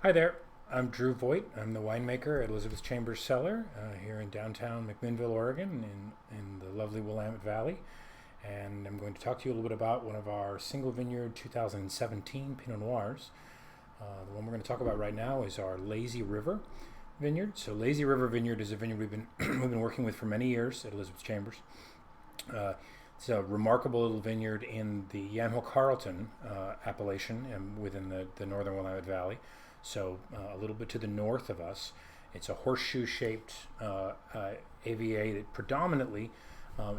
Hi there, I'm Drew Voit. I'm the winemaker at Elizabeth's Chambers Cellar here in downtown McMinnville, Oregon, in the lovely Willamette Valley. And I'm going to talk to you a little bit about one of our single vineyard 2017 Pinot Noirs. The one we're going to talk about right now is our Lazy River vineyard. So Lazy River Vineyard is a vineyard we've been working with for many years at Elizabeth's Chambers. It's a remarkable little vineyard in the Yamhill Carlton appellation and within the northern Willamette Valley. So a little bit to the north of us. It's a horseshoe-shaped AVA that predominantly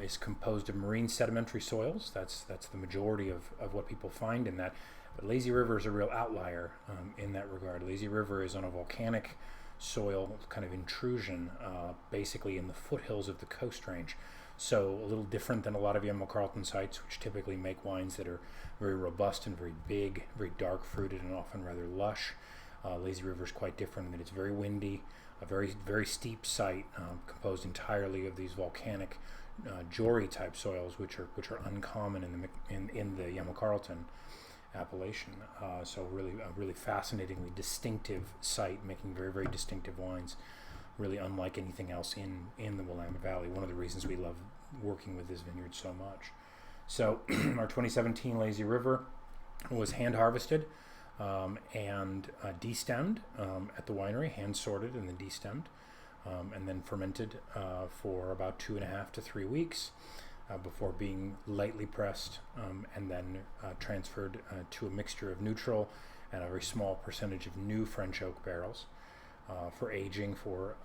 is composed of marine sedimentary soils. That's the majority of what people find in that. But Lazy River is a real outlier in that regard. Lazy River is on a volcanic soil kind of intrusion, basically in the foothills of the Coast Range. So a little different than a lot of Yamhill Carlton sites, which typically make wines that are very robust and very big, very dark fruited, and often rather lush. Lazy River is quite different in that it's very windy, a very steep site composed entirely of these volcanic Jory type soils, which are uncommon in the Yamhill Carlton appellation. So really a really fascinatingly distinctive site, making very distinctive wines, really unlike anything else in the Willamette Valley. One of the reasons we love working with this vineyard so much. So our 2017 Lazy River was hand harvested and destemmed at the winery, hand sorted and then destemmed, and then fermented for about 2.5 to 3 weeks before being lightly pressed and then transferred to a mixture of neutral and a very small percentage of new French oak barrels for aging for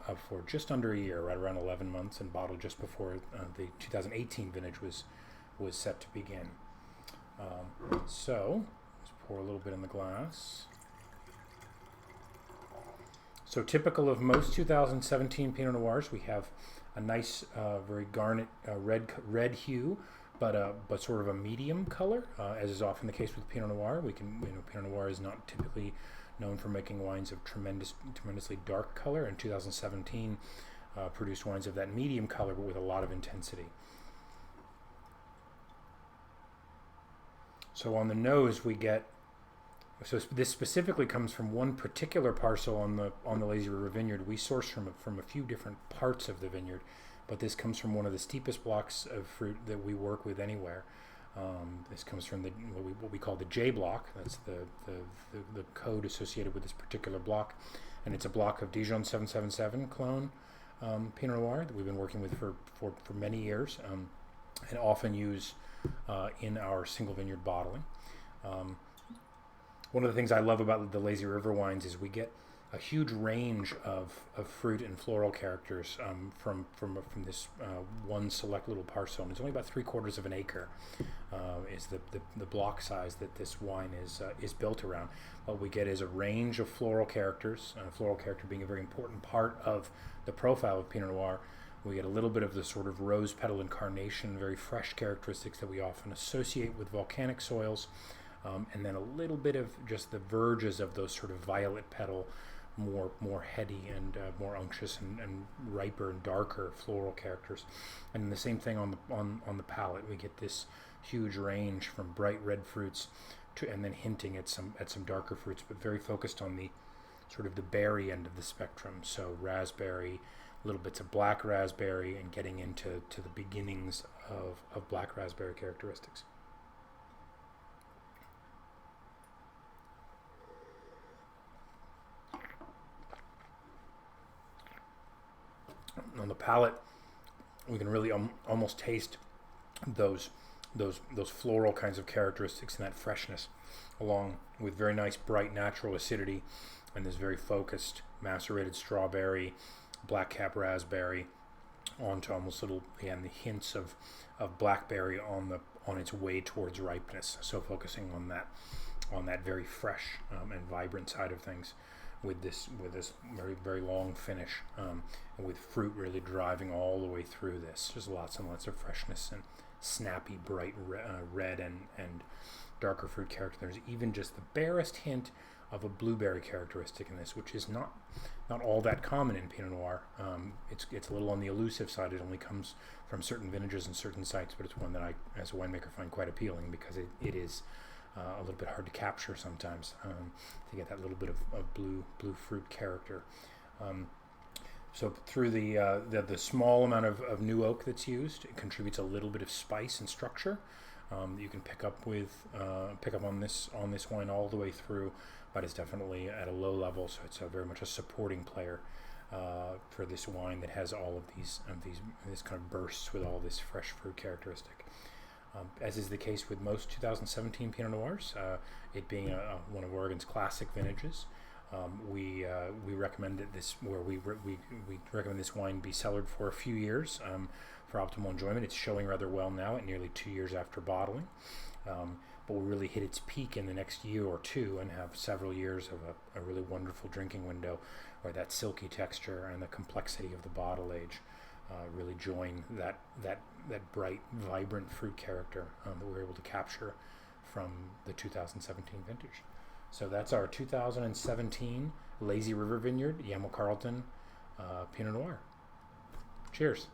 just under a year, right around 11 months, and bottled just before the 2018 vintage was set to begin. So let's pour a little bit in the glass. So typical of most 2017 Pinot Noirs, we have a nice, very garnet red hue, but sort of a medium color, as is often the case with Pinot Noir. Pinot Noir is not typically known for making wines of tremendously dark color, and 2017 produced wines of that medium color, but with a lot of intensity. So on the nose we get, so this specifically comes from one particular parcel on the Lazy River Vineyard. We source from a few different parts of the vineyard, but this comes from one of the steepest blocks of fruit that we work with anywhere. This comes from what we call the J block. That's the code associated with this particular block, and it's a block of Dijon 777 clone Pinot Noir that we've been working with for many years, and often use in our single vineyard bottling. One of the things I love about the Lazy River wines is we get a huge range of fruit and floral characters from this one select little parcel. And it's only about 3/4 of an acre is the block size that this wine is built around. What we get is a range of floral characters, floral character being a very important part of the profile of Pinot Noir. We get a little bit of the sort of rose petal and carnation, very fresh characteristics that we often associate with volcanic soils, and then a little bit of just the verges of those sort of violet petal, more heady and more unctuous and riper and darker floral characters. And the same thing on the palate. We get this huge range from bright red fruits to, and then hinting at some darker fruits, but very focused on the sort of the berry end of the spectrum. So raspberry, little bits of black raspberry, and getting into the beginnings of black raspberry characteristics. On the palate, we can really almost taste those floral kinds of characteristics and that freshness, along with very nice bright natural acidity and this very focused macerated strawberry, black cap raspberry, onto almost little, again, the hints of blackberry on its way towards ripeness. So focusing on that very fresh and vibrant side of things, with this very long finish, and with fruit really driving all the way through this. There's lots and lots of freshness and snappy, bright red and darker fruit character. There's even just the barest hint of a blueberry characteristic in this, which is not all that common in Pinot Noir. It's a little on the elusive side. It only comes from certain vintages and certain sites, but it's one that I, as a winemaker, find quite appealing because it is a little bit hard to capture sometimes, to get that little bit of blue fruit character. So through the small amount of new oak that's used, it contributes a little bit of spice and structure that you can pick up on this wine all the way through, but it's definitely at a low level, so it's very much a supporting player for this wine that has all of these kind of bursts with all this fresh fruit characteristic. As is the case with most 2017 Pinot Noirs, it being one of Oregon's classic vintages. We recommend we recommend this wine be cellared for a few years for optimal enjoyment. It's showing rather well now at nearly 2 years after bottling, but will really hit its peak in the next year or two and have several years of a really wonderful drinking window where that silky texture and the complexity of the bottle age really join that bright, vibrant fruit character that we're able to capture from the 2017 vintage. So that's our 2017 Lazy River Vineyard Yamel Carlton Pinot Noir. Cheers.